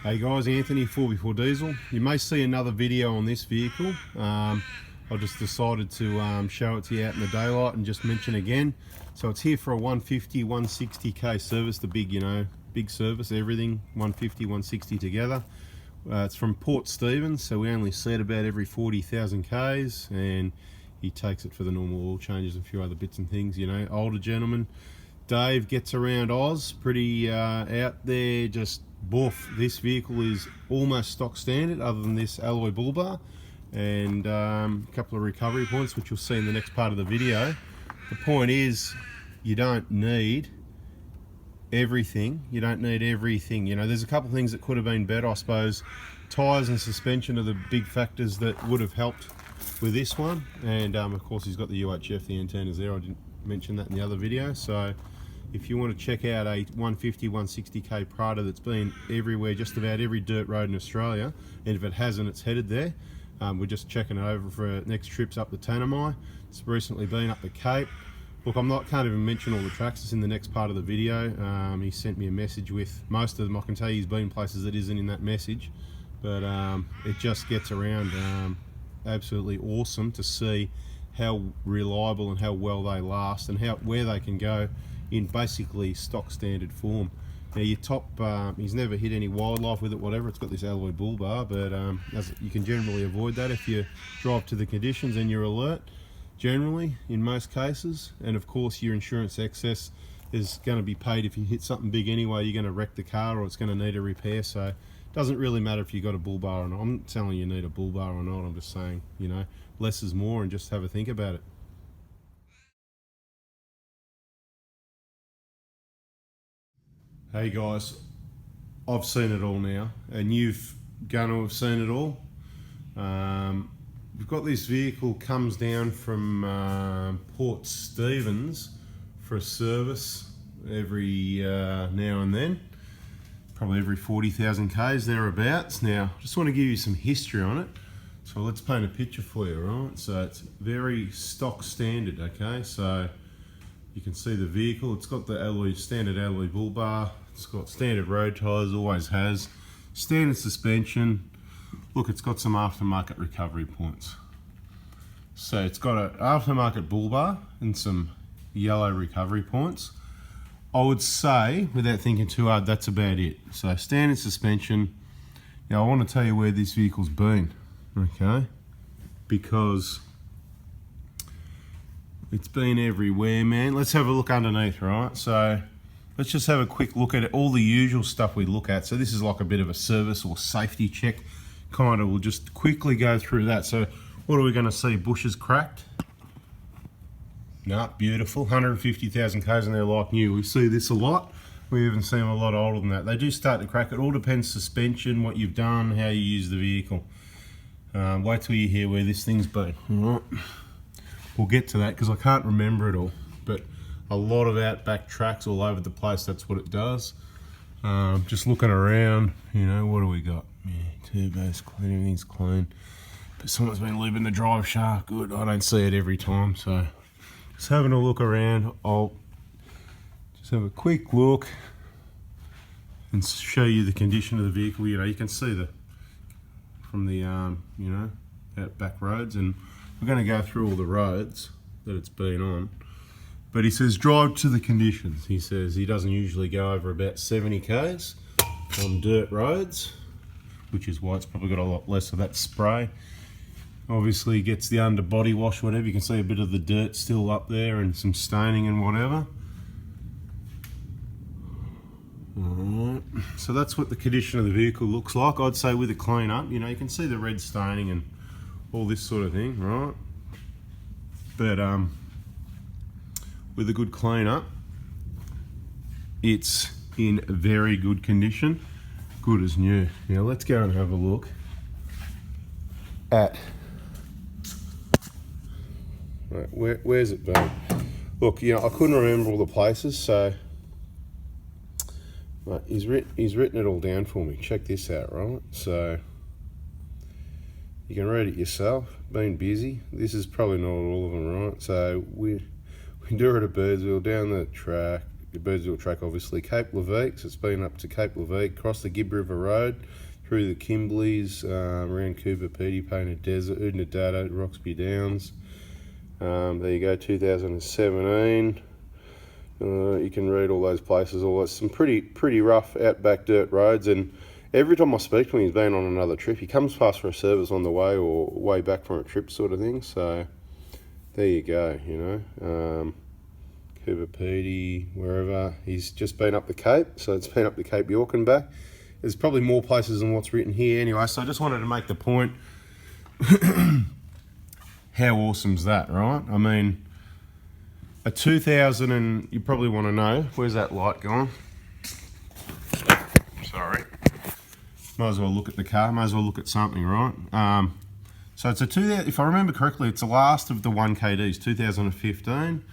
Hey guys, Anthony, 4x4 Diesel. You may see another video on this vehicle. I just decided to show it to you out in the daylight and just mention again. So it's here for a 150, 160k service, the big, big service, everything, 150, 160 together. It's from Port Stephens, so we only see it about every 40,000 Ks, and he takes it for the normal oil changes and a few other bits and things, older gentleman. Dave gets around Oz, pretty out there, just boof. This vehicle is almost stock standard other than this alloy bull bar and a couple of recovery points, which you'll see in the next part of the video. The point is, you don't need everything. There's a couple of things that could have been better, I suppose. Tyres and suspension are the big factors that would have helped with this one, and of course he's got the UHF, the antennas there. I didn't mention that in the other video. So if you want to check out a 150, 160k Prado that's been everywhere, just about every dirt road in Australia, and if it hasn't, it's headed there. We're just checking it over for next trips up the Tanami. It's recently been up the Cape. Look, can't even mention all the tracks. It's in the next part of the video. He sent me a message with most of them. I can tell you he's been places that isn't in that message, but it just gets around. Absolutely awesome to see how reliable and how well they last, and where they can go in basically stock standard form. Now your top, he's never hit any wildlife with it, whatever. It's got this alloy bull bar, but you can generally avoid that if you drive to the conditions and you're alert, generally, in most cases. And of course your insurance excess is going to be paid if you hit something big anyway. You're going to wreck the car or it's going to need a repair, so it doesn't really matter if you got a bull bar or not. I'm not telling you need a bull bar or not, I'm just saying, less is more, and just have a think about it. Hey guys, I've seen it all now, and you've going to have seen it all. We've got this vehicle, comes down from Port Stephens for a service every now and then, probably every 40,000 Ks thereabouts. Now, I just want to give you some history on it. So let's paint a picture for you, right? So it's very stock standard, okay? So you can see the vehicle. It's got the standard alloy bull bar. It's got standard road tyres, always has. Standard suspension. Look, it's got some aftermarket recovery points. So it's got an aftermarket bull bar and some yellow recovery points. I would say, without thinking too hard, that's about it. So standard suspension. Now I want to tell you where this vehicle's been, okay? Because it's been everywhere, man. Let's have a look underneath, right? So let's just have a quick look at it, all the usual stuff we look at. So this is like a bit of a service or safety check, kind of. We'll just quickly go through that. So what are we going to see? Bushes cracked? No, beautiful. 150,000 Ks and they're like new. We see this a lot. We even see them a lot older than that. They do start to crack. It all depends suspension, what you've done, how you use the vehicle. Wait till you hear where this thing's been. All right. We'll get to that because I can't remember it all. But a lot of outback tracks all over the place, that's what it does. Just looking around, what do we got? Yeah, turbo's clean, everything's clean. But someone's been lubing the drive shaft. Good, I don't see it every time, so just having a look around. I'll just have a quick look and show you the condition of the vehicle. You can see from the outback roads, and we're going to go through all the roads that it's been on. But he says drive to the conditions. He says he doesn't usually go over about 70 Ks on dirt roads, which is why it's probably got a lot less of that spray. Obviously gets the underbody wash, whatever. You can see a bit of the dirt still up there and some staining and whatever. Alright, so that's what the condition of the vehicle looks like. I'd say with a clean up, you can see the red staining and all this sort of thing, right? But with a good clean up, it's in very good condition, good as new. Now let's go and have a look at where's it been. Look, I couldn't remember all the places, so he's written it all down for me. Check this out, right? So you can read it yourself. Been busy. This is probably not all of them, right? So we do it at Birdsville, down the track, the Birdsville track obviously, Cape Leveque, so it's been up to Cape Leveque, across the Gibb River Road, through the Kimbleys, around Cooper Pedy, Painted Desert, Oodnadatta, Roxby Downs. There you go, 2017. You can read all those places, all that. Some pretty rough outback dirt roads, and every time I speak to him, he's been on another trip. He comes past for a service on the way or way back from a trip sort of thing, so there you go, you know. Cooper Pedy, wherever. He's just been up the Cape, so it's been up the Cape York and back. There's probably more places than what's written here anyway, so I just wanted to make the point. How awesome's that, right? I mean, a 2000 and you probably want to know, where's that light gone? Sorry. Might as well look at the car, might as well look at something, right? So it's a 2000, if I remember correctly, it's the last of the 1KDs, 2015.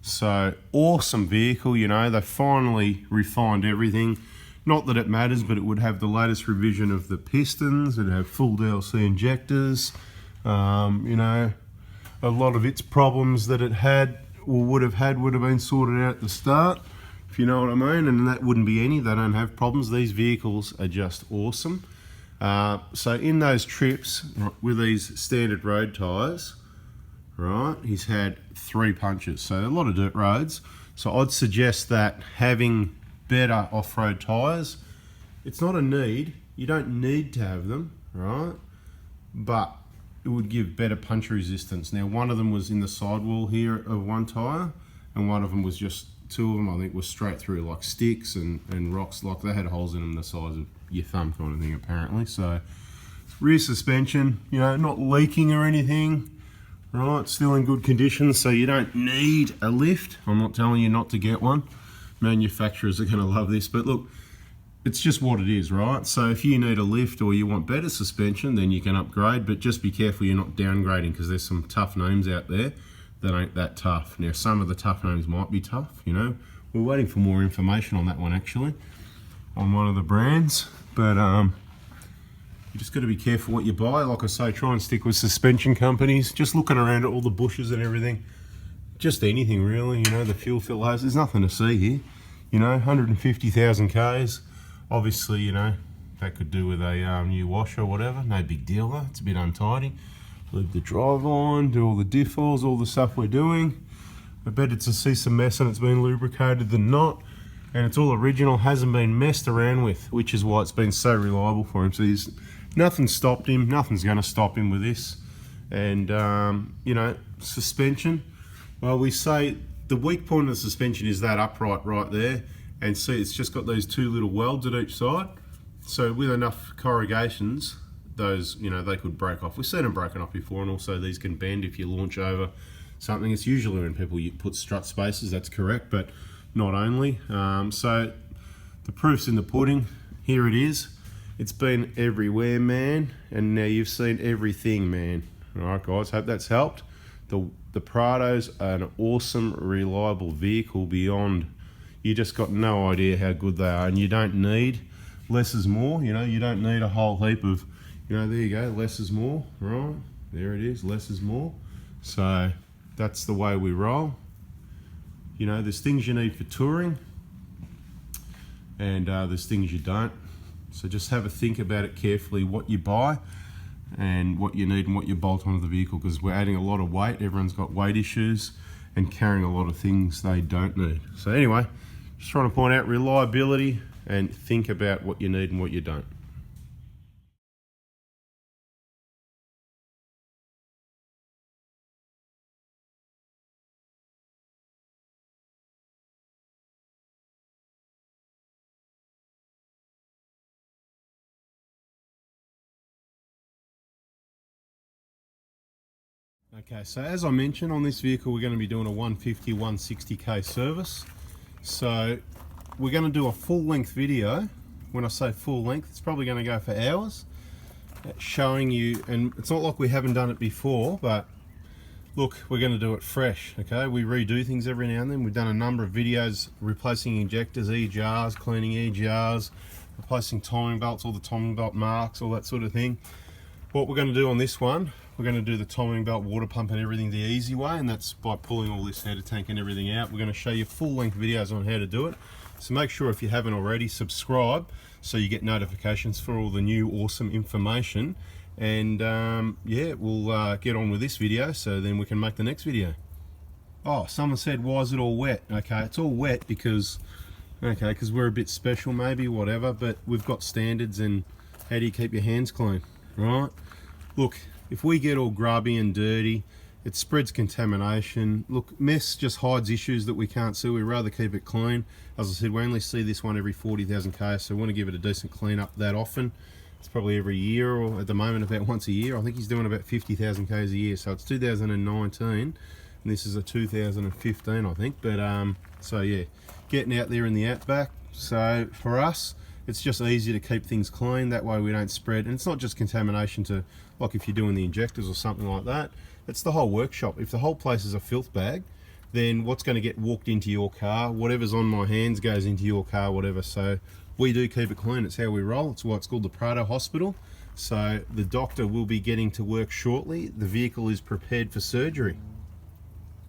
So awesome vehicle, you know, they finally refined everything. Not that it matters, but it would have the latest revision of the pistons, it'd have full DLC injectors, you know, a lot of its problems that it had or would have been sorted out at the start, if you know what I mean, and that wouldn't be any, they don't have problems. These vehicles are just awesome. So in those trips with these standard road tyres, right, he's had 3 punches, so a lot of dirt roads. So I'd suggest that having better off-road tyres, it's not a need, you don't need to have them, right, but it would give better punch resistance. Now one of them was in the sidewall here of one tyre, and one of them was just, 2 of them I think was straight through, like sticks and rocks, like they had holes in them the size of your thumb kind of thing apparently. So rear suspension, you know, not leaking or anything, right, still in good condition, so you don't need a lift. I'm not telling you not to get one, manufacturers are going to love this, but look, it's just what it is, right? So if you need a lift or you want better suspension, then you can upgrade, but just be careful you're not downgrading, because there's some tough names out there that ain't that tough. Now some of the tough names might be tough, you know. We're waiting for more information on that one actually, on one of the brands, but you just got to be careful what you buy. Like I say, try and stick with suspension companies. Just looking around at all the bushes and everything, just anything really, you know, the fuel fill hose, there's nothing to see here, you know, 150,000 Ks. Obviously, you know, that could do with a new washer or whatever, no big deal though, it's a bit untidy. Leave the drive on, do all the diff oils, all the stuff we're doing. I bet it's to see some mess and it's been lubricated than not, and it's all original, hasn't been messed around with, which is why it's been so reliable for him. So he's, nothing stopped him, nothing's going to stop him with this. And you know, suspension, well, we say the weak point of the suspension is that upright right there, and see it's just got those 2 little welds at each side. So with enough corrugations, those, you know, they could break off. We've seen them broken off before, and also these can bend if you launch over something. It's usually when people put strut spaces, that's correct, but not only. So the proof's in the pudding. Here it is. It's been everywhere, man, and now you've seen everything, man. All right, guys, hope that's helped. The Prado's an awesome, reliable vehicle beyond. You just got no idea how good they are, and you don't need, less is more, you know, you don't need a whole heap of, you know, there you go, less is more, right? There it is, less is more. So that's the way we roll. You know, there's things you need for touring, and there's things you don't. So just have a think about it carefully, what you buy and what you need and what you bolt onto the vehicle, because we're adding a lot of weight. Everyone's got weight issues and carrying a lot of things they don't need. So anyway, just trying to point out reliability and think about what you need and what you don't. Okay, so as I mentioned, on this vehicle we're going to be doing a 150, 160k service. So we're going to do a full length video. When I say full length, it's probably going to go for hours, showing you, and it's not like we haven't done it before, but look, we're going to do it fresh, okay? We redo things every now and then. We've done a number of videos replacing injectors, EGRs, cleaning EGRs, replacing timing belts, all the timing belt marks, all that sort of thing. What we're going to do on this one, we're going to do the timing belt, water pump and everything the easy way, and that's by pulling all this header tank and everything out. We're going to show you full length videos on how to do it. So make sure, if you haven't already, subscribe so you get notifications for all the new awesome information. And yeah, we'll get on with this video so then we can make the next video. Oh, someone said, why is it all wet? Okay, it's all wet because we're a bit special, maybe, whatever, but we've got standards. And how do you keep your hands clean, right? Look, if we get all grubby and dirty, it spreads contamination. Look, mess just hides issues that we can't see. We'd rather keep it clean. As I said, we only see this one every 40,000 Ks, so we want to give it a decent clean up that often. It's probably every year, or at the moment about once a year. I think he's doing about 50,000 Ks a year, so it's 2019, and this is a 2015, I think. But so yeah, getting out there in the outback. So for us, it's just easy to keep things clean. That way we don't spread, and it's not just contamination to, like if you're doing the injectors or something like that. It's the whole workshop. If the whole place is a filth bag, then what's going to get walked into your car, whatever's on my hands goes into your car, whatever. So we do keep it clean. It's how we roll. It's why it's called the Prado Hospital. So the doctor will be getting to work shortly. The vehicle is prepared for surgery.